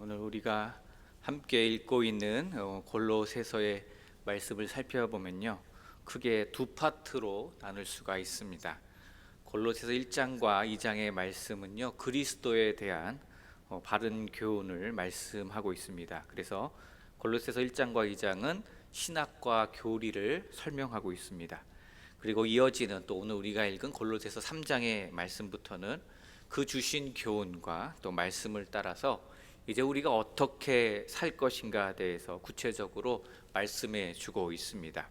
오늘 우리가 함께 읽고 있는 골로새서의 말씀을 살펴보면요, 크게 두 파트로 나눌 수가 있습니다. 골로새서 1장과 2장의 말씀은요, 그리스도에 대한 바른 교훈을 말씀하고 있습니다. 그래서 골로새서 1장과 2장은 신학과 교리를 설명하고 있습니다. 그리고 이어지는 또 오늘 우리가 읽은 골로새서 3장의 말씀부터는 그 주신 교훈과 또 말씀을 따라서 이제 우리가 어떻게 살 것인가에 대해서 구체적으로 말씀해 주고 있습니다.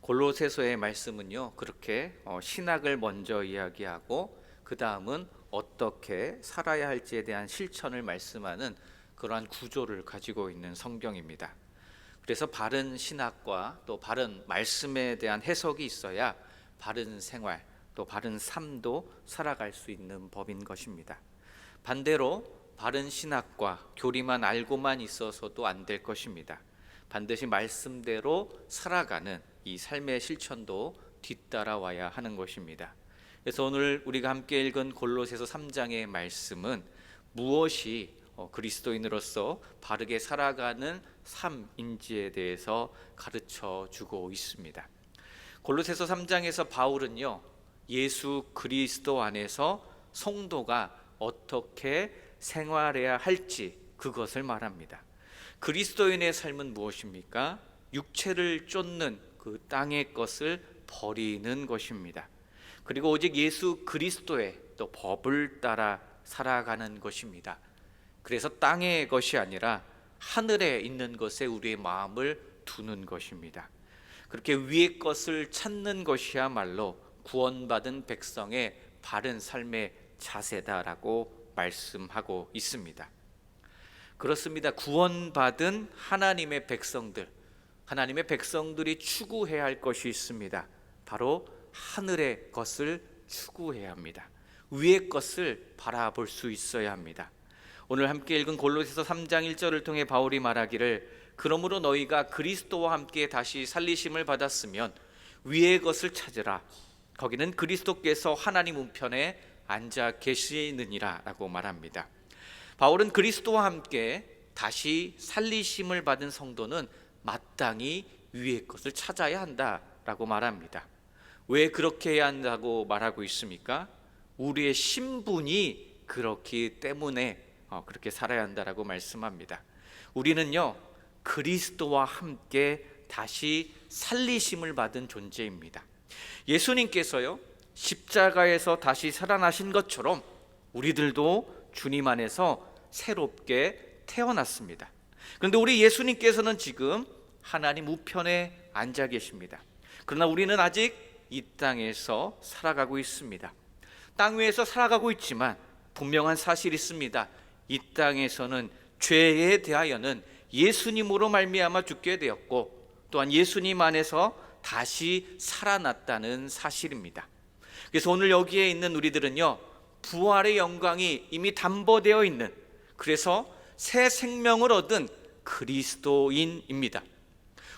골로새서의 말씀은요, 그렇게 신학을 먼저 이야기하고 그 다음은 어떻게 살아야 할지에 대한 실천을 말씀하는 그러한 구조를 가지고 있는 성경입니다. 그래서 바른 신학과 또 바른 말씀에 대한 해석이 있어야 바른 생활 또 바른 삶도 살아갈 수 있는 법인 것입니다. 반대로 바른 신학과 교리만 알고만 있어서도 안 될 것입니다. 반드시 말씀대로 살아가는 이 삶의 실천도 뒤따라와야 하는 것입니다. 그래서 오늘 우리가 함께 읽은 골로새서 3장의 말씀은 무엇이 그리스도인으로서 바르게 살아가는 삶인지에 대해서 가르쳐 주고 있습니다. 골로새서 3장에서 바울은요, 예수 그리스도 안에서 성도가 어떻게 생활해야 할지 그것을 말합니다. 그리스도인의 삶은 무엇입니까? 육체를 쫓는 그 땅의 것을 버리는 것입니다. 그리고 오직 예수 그리스도의 또 법을 따라 살아가는 것입니다. 그래서 땅의 것이 아니라 하늘에 있는 것에 우리의 마음을 두는 것입니다. 그렇게 위의 것을 찾는 것이야말로 구원받은 백성의 바른 삶의 자세다라고 말씀하고 있습니다. 그렇습니다. 구원받은 하나님의 백성들이 추구해야 할 것이 있습니다. 바로 하늘의 것을 추구해야 합니다. 위의 것을 바라볼 수 있어야 합니다. 오늘 함께 읽은 골로새서 3장 1절을 통해 바울이 말하기를, 그러므로 너희가 그리스도와 함께 다시 살리심을 받았으면 위의 것을 찾으라. 거기는 그리스도께서 하나님 우편에 앉아 계시느니라 라고 말합니다. 바울은 그리스도와 함께 다시 살리심을 받은 성도는 마땅히 위의 것을 찾아야 한다라고 말합니다. 왜 그렇게 해야 한다고 말하고 있습니까? 우리의 신분이 그렇기 때문에 그렇게 살아야 한다라고 말씀합니다. 우리는요, 그리스도와 함께 다시 살리심을 받은 존재입니다. 예수님께서요, 십자가에서 다시 살아나신 것처럼 우리들도 주님 안에서 새롭게 태어났습니다. 그런데 우리 예수님께서는 지금 하나님 우편에 앉아 계십니다. 그러나 우리는 아직 이 땅에서 살아가고 있습니다. 땅 위에서 살아가고 있지만 분명한 사실이 있습니다. 이 땅에서는 죄에 대하여는 예수님으로 말미암아 죽게 되었고, 또한 예수님 안에서 다시 살아났다는 사실입니다. 그래서 오늘 여기에 있는 우리들은요, 부활의 영광이 이미 담보되어 있는, 그래서 새 생명을 얻은 그리스도인입니다.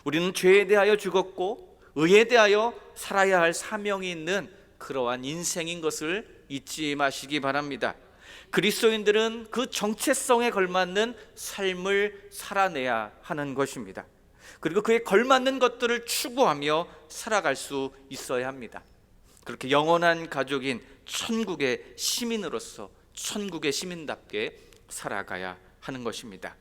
우리는 죄에 대하여 죽었고 의에 대하여 살아야 할 사명이 있는 그러한 인생인 것을 잊지 마시기 바랍니다. 그리스도인들은 그 정체성에 걸맞는 삶을 살아내야 하는 것입니다. 그리고 그에 걸맞는 것들을 추구하며 살아갈 수 있어야 합니다. 그렇게 영원한 가족인 천국의 시민으로서 천국의 시민답게 살아가야 하는 것입니다.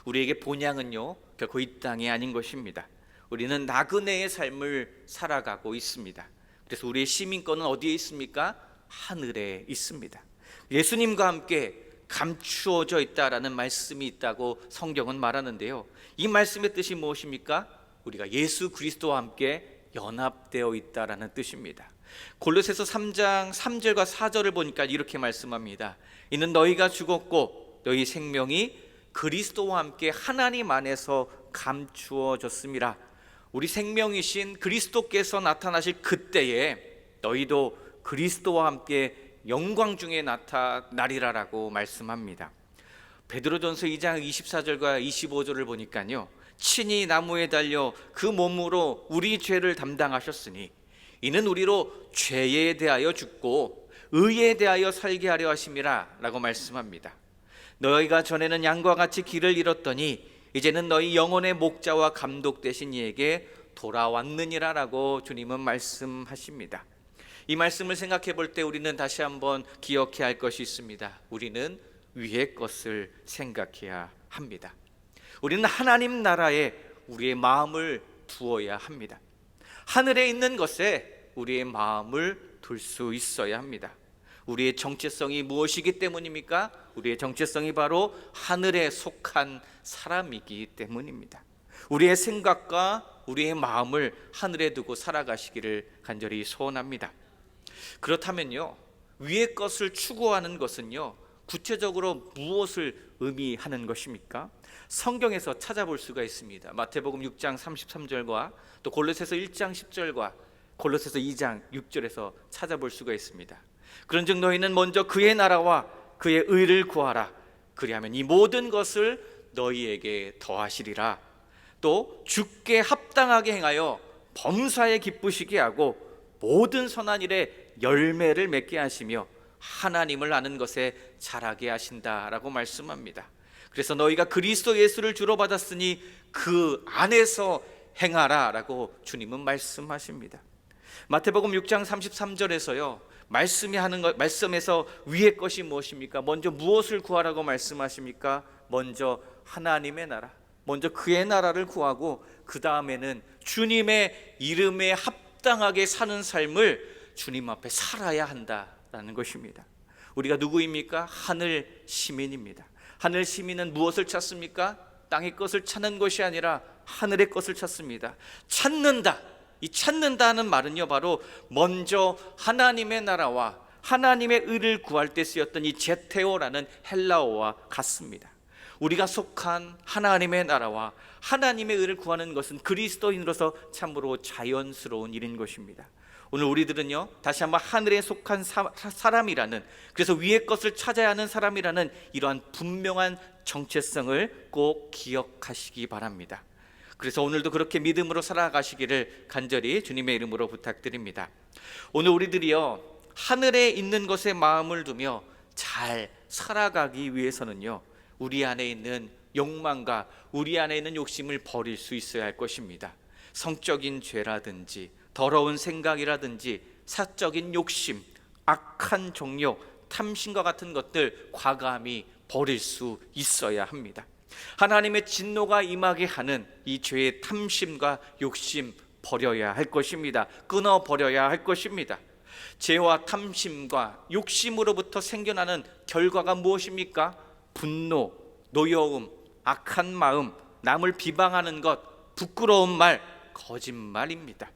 우리에게 본향은요, 결코 이 땅이 아닌 것입니다. 우리는 나그네의 삶을 살아가고 있습니다. 그래서 우리의 시민권은 어디에 있습니까? 하늘에 있습니다. 예수님과 함께 감추어져 있다라는 말씀이 있다고 성경은 말하는데요, 이 말씀의 뜻이 무엇입니까? 우리가 예수 그리스도와 함께 연합되어 있다라는 뜻입니다. 골로새서 3장 3절과 4절을 보니까 이렇게 말씀합니다. 이는 너희가 죽었고 너희 생명이 그리스도와 함께 하나님 안에서 감추어졌음이라. 우리 생명이신 그리스도께서 나타나실 그때에 너희도 그리스도와 함께 영광 중에 나타나리라라고 말씀합니다. 베드로전서 2장 24절과 25절을 보니까요, 친히 나무에 달려 그 몸으로 우리 죄를 담당하셨으니 이는 우리로 죄에 대하여 죽고 의에 대하여 살게 하려 하심이라 라고 말씀합니다. 너희가 전에는 양과 같이 길을 잃었더니 이제는 너희 영혼의 목자와 감독 되신 이에게 돌아왔느니라라고 주님은 말씀하십니다. 이 말씀을 생각해 볼 때 우리는 다시 한번 기억해야 할 것이 있습니다. 우리는 위의 것을 생각해야 합니다. 우리는 하나님 나라에 우리의 마음을 두어야 합니다. 하늘에 있는 것에 우리의 마음을 둘 수 있어야 합니다. 우리의 정체성이 무엇이기 때문입니까? 우리의 정체성이 바로 하늘에 속한 사람이기 때문입니다. 우리의 생각과 우리의 마음을 하늘에 두고 살아가시기를 간절히 소원합니다. 그렇다면요, 위의 것을 추구하는 것은요, 구체적으로 무엇을 의미하는 것입니까? 성경에서 찾아볼 수가 있습니다. 마태복음 6장 33절과 또 골로새서 1장 10절과 골로새서 2장 6절에서 찾아볼 수가 있습니다. 그런즉 너희는 먼저 그의 나라와 그의 의를 구하라. 그리하면 이 모든 것을 너희에게 더하시리라. 또 주께 합당하게 행하여 범사에 기쁘시게 하고 모든 선한 일에 열매를 맺게 하시며 하나님을 아는 것에 자라게 하신다라고 말씀합니다. 그래서 너희가 그리스도 예수를 주로 받았으니 그 안에서 행하라 라고 주님은 말씀하십니다. 마태복음 6장 33절에서요, 말씀에서 위의 것이 무엇입니까? 먼저 무엇을 구하라고 말씀하십니까? 먼저 하나님의 나라, 먼저 그의 나라를 구하고 그 다음에는 주님의 이름에 합당하게 사는 삶을 주님 앞에 살아야 한다라는 것입니다. 우리가 누구입니까? 하늘 시민입니다. 하늘 시민은 무엇을 찾습니까? 땅의 것을 찾는 것이 아니라 하늘의 것을 찾습니다. 찾는다, 이 찾는다는 말은요, 바로 먼저 하나님의 나라와 하나님의 의를 구할 때 쓰였던 이 제테오라는 헬라어와 같습니다. 우리가 속한 하나님의 나라와 하나님의 의를 구하는 것은 그리스도인으로서 참으로 자연스러운 일인 것입니다. 오늘 우리들은요, 다시 한번 하늘에 속한 사람이라는, 그래서 위의 것을 찾아야 하는 사람이라는 이러한 분명한 정체성을 꼭 기억하시기 바랍니다. 그래서 오늘도 그렇게 믿음으로 살아가시기를 간절히 주님의 이름으로 부탁드립니다. 오늘 우리들이요, 하늘에 있는 것에 마음을 두며 잘 살아가기 위해서는요, 우리 안에 있는 욕망과 우리 안에 있는 욕심을 버릴 수 있어야 할 것입니다. 성적인 죄라든지 더러운 생각이라든지 사적인 욕심, 악한 정욕, 탐심과 같은 것들 과감히 버릴 수 있어야 합니다. 하나님의 진노가 임하게 하는 이 죄의 탐심과 욕심 버려야 할 것입니다. 끊어버려야 할 것입니다. 죄와 탐심과 욕심으로부터 생겨나는 결과가 무엇입니까? 분노, 노여움, 악한 마음, 남을 비방하는 것, 부끄러운 말, 거짓말입니다.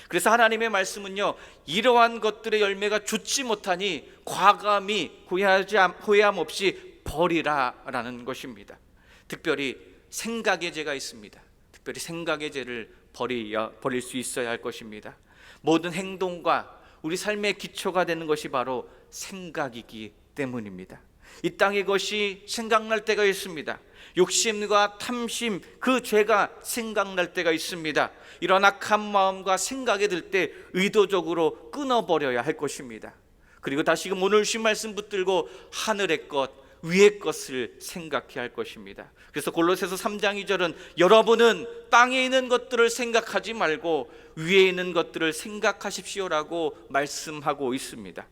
그래서 하나님의 말씀은요, 이러한 것들의 열매가 좋지 못하니 과감히 후회함 없이 버리라라는 것입니다. 특별히 생각의 죄가 있습니다. 특별히 생각의 죄를 버릴 수 있어야 할 것입니다. 모든 행동과 우리 삶의 기초가 되는 것이 바로 생각이기 때문입니다. 이 땅의 것이 생각날 때가 있습니다. 욕심과 탐심, 그 죄가 생각날 때가 있습니다. 이런 악한 마음과 생각이 들 때 의도적으로 끊어버려야 할 것입니다. 그리고 다시금 오늘 주신 말씀 붙들고 하늘의 것, 위의 것을 생각해야 할 것입니다. 그래서 골로새서 3장 2절은 여러분은 땅에 있는 것들을 생각하지 말고 위에 있는 것들을 생각하십시오라고 말씀하고 있습니다.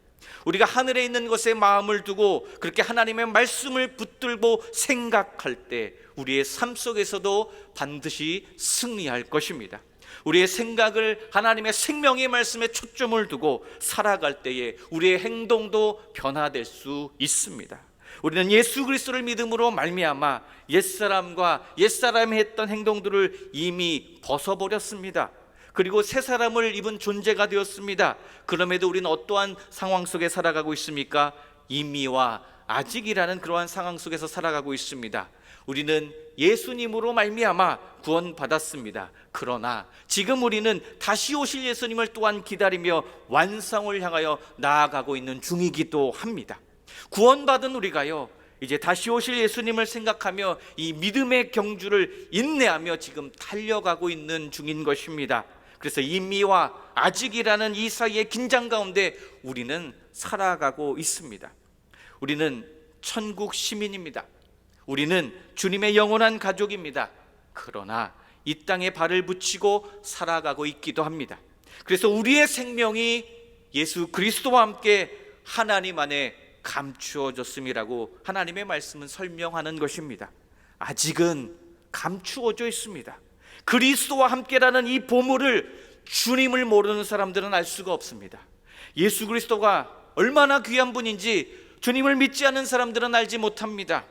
우리가 하늘에 있는 것에 마음을 두고 그렇게 하나님의 말씀을 붙들고 생각할 때 우리의 삶 속에서도 반드시 승리할 것입니다. 우리의 생각을 하나님의 생명의 말씀에 초점을 두고 살아갈 때에 우리의 행동도 변화될 수 있습니다. 우리는 예수 그리스도를 믿음으로 말미암아 옛사람과 옛사람이 했던 행동들을 이미 벗어버렸습니다. 그리고 새 사람을 입은 존재가 되었습니다. 그럼에도 우리는 어떠한 상황 속에 살아가고 있습니까? 이미와 아직이라는 그러한 상황 속에서 살아가고 있습니다. 우리는 예수님으로 말미암아 구원받았습니다. 그러나 지금 우리는 다시 오실 예수님을 또한 기다리며 완성을 향하여 나아가고 있는 중이기도 합니다. 구원받은 우리가요, 이제 다시 오실 예수님을 생각하며 이 믿음의 경주를 인내하며 지금 달려가고 있는 중인 것입니다. 그래서 이미와 아직이라는 이 사이의 긴장 가운데 우리는 살아가고 있습니다. 우리는 천국 시민입니다. 우리는 주님의 영원한 가족입니다. 그러나 이 땅에 발을 붙이고 살아가고 있기도 합니다. 그래서 우리의 생명이 예수 그리스도와 함께 하나님 안에 감추어졌음이라고 하나님의 말씀은 설명하는 것입니다. 아직은 감추어져 있습니다. 그리스도와 함께라는 이 보물을 주님을 모르는 사람들은 알 수가 없습니다. 예수 그리스도가 얼마나 귀한 분인지 주님을 믿지 않는 사람들은 알지 못합니다.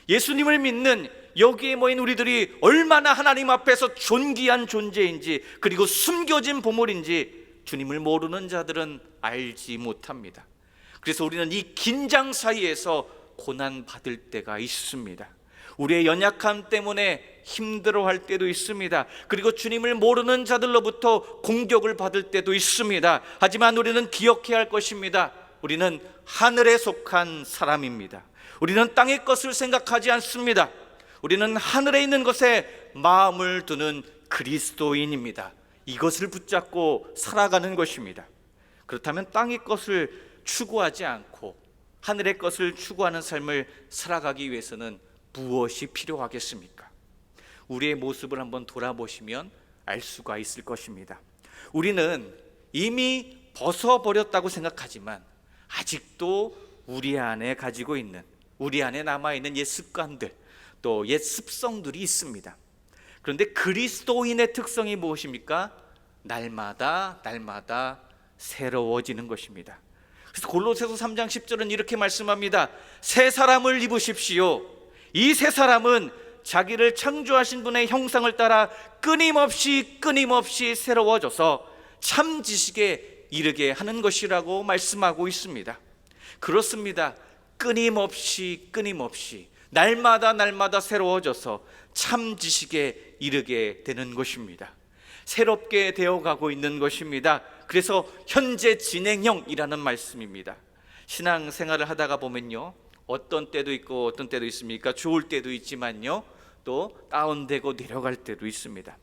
예수님을 믿는 여기에 모인 우리들이 얼마나 하나님 앞에서 존귀한 존재인지, 그리고 숨겨진 보물인지 주님을 모르는 자들은 알지 못합니다. 그래서 우리는 이 긴장 사이에서 고난 받을 때가 있습니다. 우리의 연약함 때문에 힘들어할 때도 있습니다. 그리고 주님을 모르는 자들로부터 공격을 받을 때도 있습니다. 하지만 우리는 기억해야 할 것입니다. 우리는 하늘에 속한 사람입니다. 우리는 땅의 것을 생각하지 않습니다. 우리는 하늘에 있는 것에 마음을 두는 그리스도인입니다. 이것을 붙잡고 살아가는 것입니다. 그렇다면 땅의 것을 추구하지 않고 하늘의 것을 추구하는 삶을 살아가기 위해서는 무엇이 필요하겠습니까? 우리의 모습을 한번 돌아보시면 알 수가 있을 것입니다. 우리는 이미 벗어버렸다고 생각하지만 아직도 우리 안에 가지고 있는, 우리 안에 남아있는 옛 습관들, 또 옛 습성들이 있습니다. 그런데 그리스도인의 특성이 무엇입니까? 날마다 새로워지는 것입니다. 그래서 골로새서 3장 10절은 이렇게 말씀합니다. 새 사람을 입으십시오. 이 새 사람은 자기를 창조하신 분의 형상을 따라 끊임없이 새로워져서 참 지식에 이르게 하는 것이라고 말씀하고 있습니다. 그렇습니다. 끊임없이 날마다 새로워져서 참 지식에 이르게 되는 것입니다. 새롭게 되어가고 있는 것입니다. 그래서 현재 진행형이라는 말씀입니다. 신앙생활을 하다가 보면요, 어떤 때도 있고 어떤 때도 있습니까? 좋을 때도 있지만요, 또 다운되고 내려갈 때도 있습니다.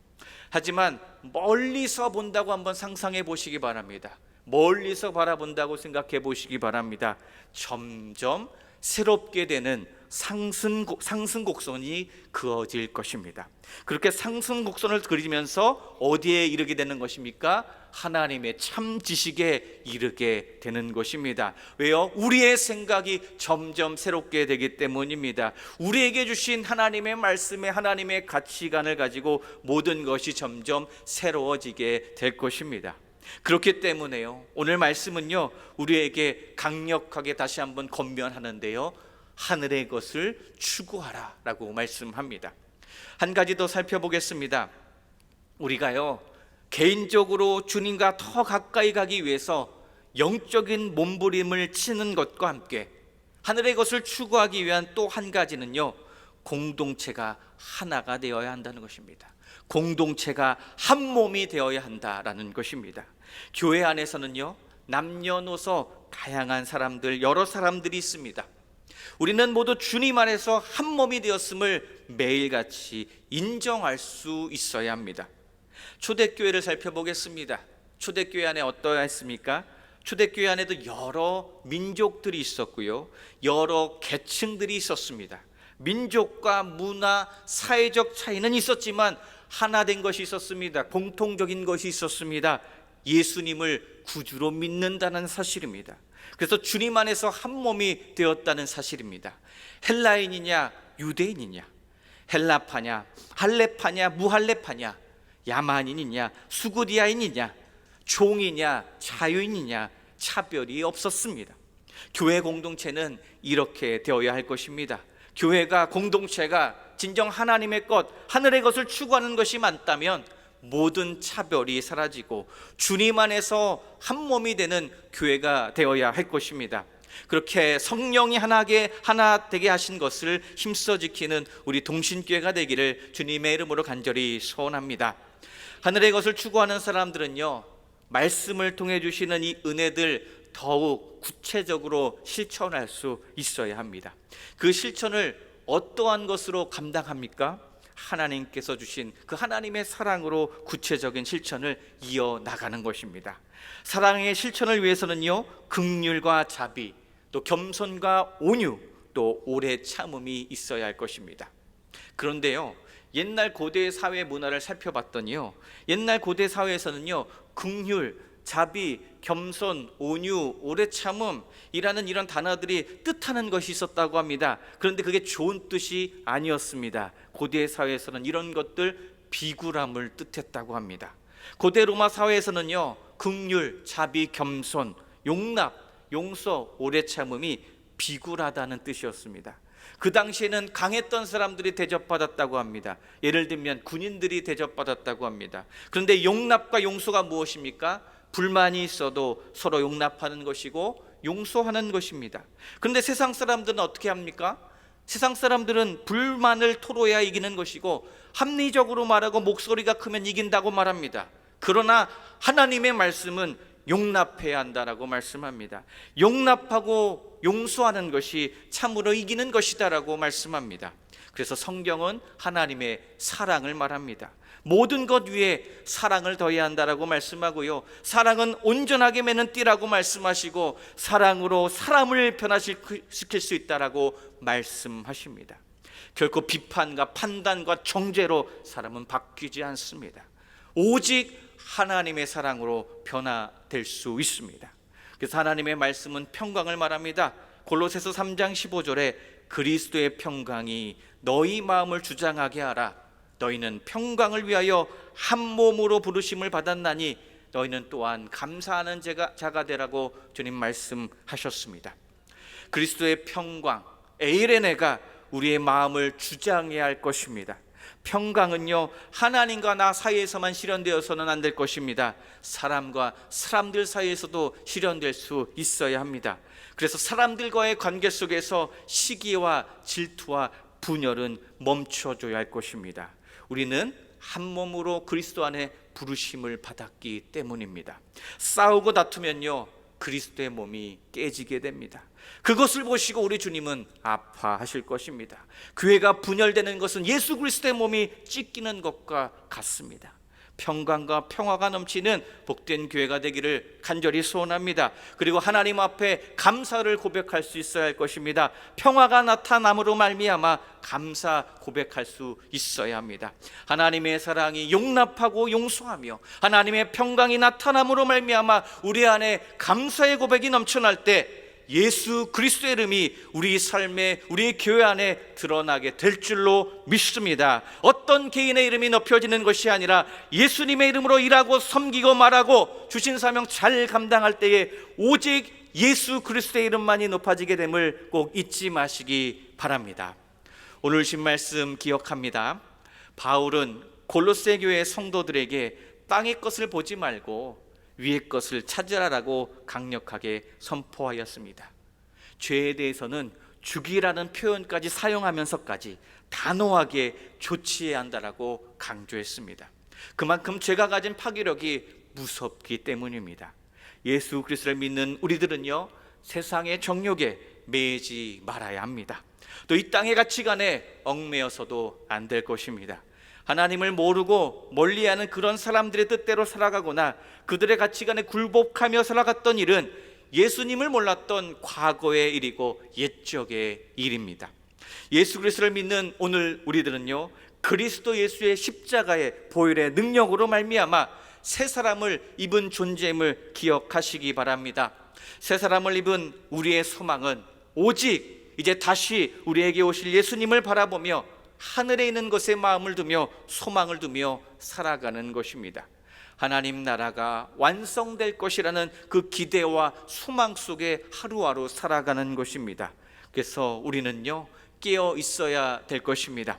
하지만 멀리서 본다고 한번 상상해 보시기 바랍니다. 멀리서 바라본다고 생각해 보시기 바랍니다. 점점 새롭게 되는 상승곡선이 그어질 것입니다. 그렇게 상승곡선을 그리면서 어디에 이르게 되는 것입니까? 하나님의 참 지식에 이르게 되는 것입니다. 왜요? 우리의 생각이 점점 새롭게 되기 때문입니다. 우리에게 주신 하나님의 말씀에 하나님의 가치관을 가지고 모든 것이 점점 새로워지게 될 것입니다. 그렇기 때문에요, 오늘 말씀은요, 우리에게 강력하게 다시 한번 권면하는데요, 하늘의 것을 추구하라 라고 말씀합니다. 한 가지 더 살펴보겠습니다. 우리가요, 개인적으로 주님과 더 가까이 가기 위해서 영적인 몸부림을 치는 것과 함께 하늘의 것을 추구하기 위한 또 한 가지는요, 공동체가 하나가 되어야 한다는 것입니다. 공동체가 한 몸이 되어야 한다라는 것입니다. 교회 안에서는요, 남녀노소 다양한 사람들, 여러 사람들이 있습니다. 우리는 모두 주님 안에서 한 몸이 되었음을 매일같이 인정할 수 있어야 합니다. 초대교회를 살펴보겠습니다. 초대교회 안에 어떠했습니까? 초대교회 안에도 여러 민족들이 있었고요, 여러 계층들이 있었습니다. 민족과 문화, 사회적 차이는 있었지만 하나 된 것이 있었습니다. 공통적인 것이 있었습니다. 예수님을 구주로 믿는다는 사실입니다. 그래서 주님 안에서 한 몸이 되었다는 사실입니다. 헬라인이냐 유대인이냐, 헬라파냐 할레파냐 무할레파냐, 야만인이냐 수구디아인이냐, 종이냐 자유인이냐, 차별이 없었습니다. 교회 공동체는 이렇게 되어야 할 것입니다. 교회가, 공동체가 진정 하나님의 것, 하늘의 것을 추구하는 것이 많다면 모든 차별이 사라지고 주님 안에서 한 몸이 되는 교회가 되어야 할 것입니다. 그렇게 성령이 하나 되게 하신 것을 힘써 지키는 우리 동신교회가 되기를 주님의 이름으로 간절히 소원합니다. 하늘의 것을 추구하는 사람들은요, 말씀을 통해 주시는 이 은혜들 더욱 구체적으로 실천할 수 있어야 합니다. 그 실천을 어떠한 것으로 감당합니까? 하나님께서 주신 그 하나님의 사랑으로 구체적인 실천을 이어나가는 것입니다. 사랑의 실천을 위해서는요, 긍휼과 자비, 또 겸손과 온유, 또 오래 참음이 있어야 할 것입니다. 그런데요, 옛날 고대 사회 문화를 살펴봤더니요, 옛날 고대 사회에서는요, 긍휼, 자비, 겸손, 온유, 오래 참음이라는 이런 단어들이 뜻하는 것이 있었다고 합니다. 그런데 그게 좋은 뜻이 아니었습니다. 고대 사회에서는 이런 것들 비굴함을 뜻했다고 합니다. 고대 로마 사회에서는요, 긍휼, 자비, 겸손, 용납, 용서, 오래 참음이 비굴하다는 뜻이었습니다. 그 당시에는 강했던 사람들이 대접받았다고 합니다. 예를 들면 군인들이 대접받았다고 합니다. 그런데 용납과 용서가 무엇입니까? 불만이 있어도 서로 용납하는 것이고 용서하는 것입니다. 그런데 세상 사람들은 어떻게 합니까? 세상 사람들은 불만을 토로해야 이기는 것이고 합리적으로 말하고 목소리가 크면 이긴다고 말합니다. 그러나 하나님의 말씀은 용납해야 한다라고 말씀합니다. 용납하고 용서하는 것이 참으로 이기는 것이다라고 말씀합니다. 그래서 성경은 하나님의 사랑을 말합니다. 모든 것 위에 사랑을 더해야 한다라고 말씀하고요, 사랑은 온전하게 매는 띠라고 말씀하시고 사랑으로 사람을 변화시킬 수 있다라고 말씀하십니다. 결코 비판과 판단과 정죄로 사람은 바뀌지 않습니다. 오직 하나님의 사랑으로 변화될 수 있습니다. 그래서 하나님의 말씀은 평강을 말합니다. 골로새서 3장 15절에 그리스도의 평강이 너희 마음을 주장하게 하라. 너희는 평강을 위하여 한 몸으로 부르심을 받았나니 너희는 또한 감사하는 자가 되라고 주님 말씀하셨습니다. 그리스도의 평강, 에이레네가 우리의 마음을 주장해야 할 것입니다. 평강은요, 하나님과 나 사이에서만 실현되어서는 안 될 것입니다. 사람과 사람들 사이에서도 실현될 수 있어야 합니다. 그래서 사람들과의 관계 속에서 시기와 질투와 분열은 멈춰줘야 할 것입니다. 우리는 한 몸으로 그리스도 안에 부르심을 받았기 때문입니다. 싸우고 다투면요, 그리스도의 몸이 깨지게 됩니다. 그것을 보시고 우리 주님은 아파하실 것입니다. 교회가 분열되는 것은 예수 그리스도의 몸이 찢기는 것과 같습니다. 평강과 평화가 넘치는 복된 교회가 되기를 간절히 소원합니다. 그리고 하나님 앞에 감사를 고백할 수 있어야 할 것입니다. 평화가 나타남으로 말미암아 감사 고백할 수 있어야 합니다. 하나님의 사랑이 용납하고 용서하며 하나님의 평강이 나타남으로 말미암아 우리 안에 감사의 고백이 넘쳐날 때 예수 그리스도의 이름이 우리 삶에, 우리 교회 안에 드러나게 될 줄로 믿습니다. 어떤 개인의 이름이 높여지는 것이 아니라 예수님의 이름으로 일하고 섬기고 말하고 주신 사명 잘 감당할 때에 오직 예수 그리스도의 이름만이 높아지게 됨을 꼭 잊지 마시기 바랍니다. 오늘 신 말씀 기억합니다. 바울은 골로새 교회 성도들에게 땅의 것을 보지 말고 위의 것을 찾으라라고 강력하게 선포하였습니다. 죄에 대해서는 죽이라는 표현까지 사용하면서까지 단호하게 조치해야 한다라고 강조했습니다. 그만큼 죄가 가진 파괴력이 무섭기 때문입니다. 예수 그리스도를 믿는 우리들은요, 세상의 정욕에 매이지 말아야 합니다. 또 이 땅의 가치관에 얽매여서도 안 될 것입니다. 하나님을 모르고 멀리하는 그런 사람들의 뜻대로 살아가거나 그들의 가치관에 굴복하며 살아갔던 일은 예수님을 몰랐던 과거의 일이고 옛적의 일입니다. 예수 그리스도를 믿는 오늘 우리들은요, 그리스도 예수의 십자가의 보혈의 능력으로 말미암아 새 사람을 입은 존재임을 기억하시기 바랍니다. 새 사람을 입은 우리의 소망은 오직 이제 다시 우리에게 오실 예수님을 바라보며 하늘에 있는 것에 마음을 두며 소망을 두며 살아가는 것입니다. 하나님 나라가 완성될 것이라는 그 기대와 소망 속에 하루하루 살아가는 것입니다. 그래서 우리는요, 깨어 있어야 될 것입니다.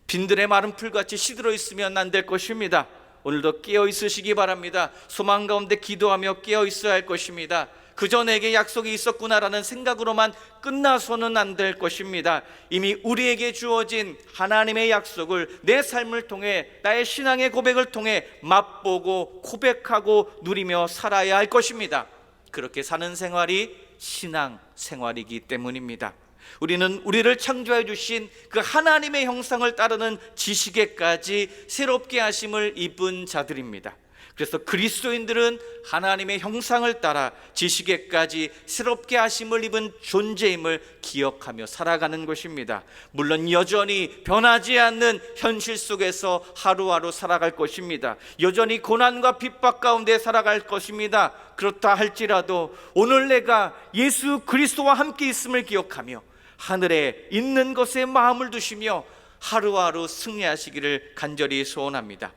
빈들의 마른 풀같이 시들어 있으면 안 될 것입니다. 오늘도 깨어 있으시기 바랍니다. 소망 가운데 기도하며 깨어 있어야 할 것입니다. 그저 내게 약속이 있었구나라는 생각으로만 끝나서는 안 될 것입니다. 이미 우리에게 주어진 하나님의 약속을 내 삶을 통해, 나의 신앙의 고백을 통해 맛보고 고백하고 누리며 살아야 할 것입니다. 그렇게 사는 생활이 신앙 생활이기 때문입니다. 우리는 우리를 창조해 주신 그 하나님의 형상을 따르는 지식에까지 새롭게 하심을 입은 자들입니다. 그래서 그리스도인들은 하나님의 형상을 따라 지식에까지 새롭게 하심을 입은 존재임을 기억하며 살아가는 것입니다. 물론 여전히 변하지 않는 현실 속에서 하루하루 살아갈 것입니다. 여전히 고난과 핍박 가운데 살아갈 것입니다. 그렇다 할지라도 오늘 내가 예수 그리스도와 함께 있음을 기억하며 하늘에 있는 것에 마음을 두시며 하루하루 승리하시기를 간절히 소원합니다.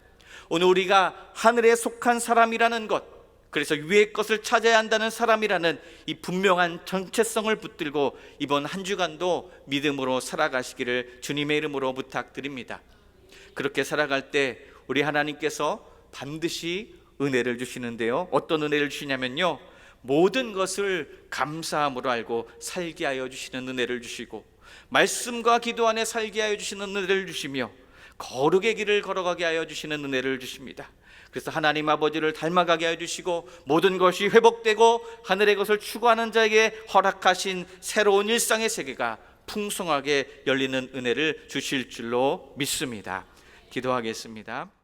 오늘 우리가 하늘에 속한 사람이라는 것, 그래서 위의 것을 찾아야 한다는 사람이라는 이 분명한 정체성을 붙들고 이번 한 주간도 믿음으로 살아가시기를 주님의 이름으로 부탁드립니다. 그렇게 살아갈 때 우리 하나님께서 반드시 은혜를 주시는데요, 어떤 은혜를 주시냐면요, 모든 것을 감사함으로 알고 살게 하여 주시는 은혜를 주시고, 말씀과 기도 안에 살게 하여 주시는 은혜를 주시며, 거룩의 길을 걸어가게 하여 주시는 은혜를 주십니다. 그래서 하나님 아버지를 닮아가게 하여 주시고 모든 것이 회복되고 하늘의 것을 추구하는 자에게 허락하신 새로운 일상의 세계가 풍성하게 열리는 은혜를 주실 줄로 믿습니다. 기도하겠습니다.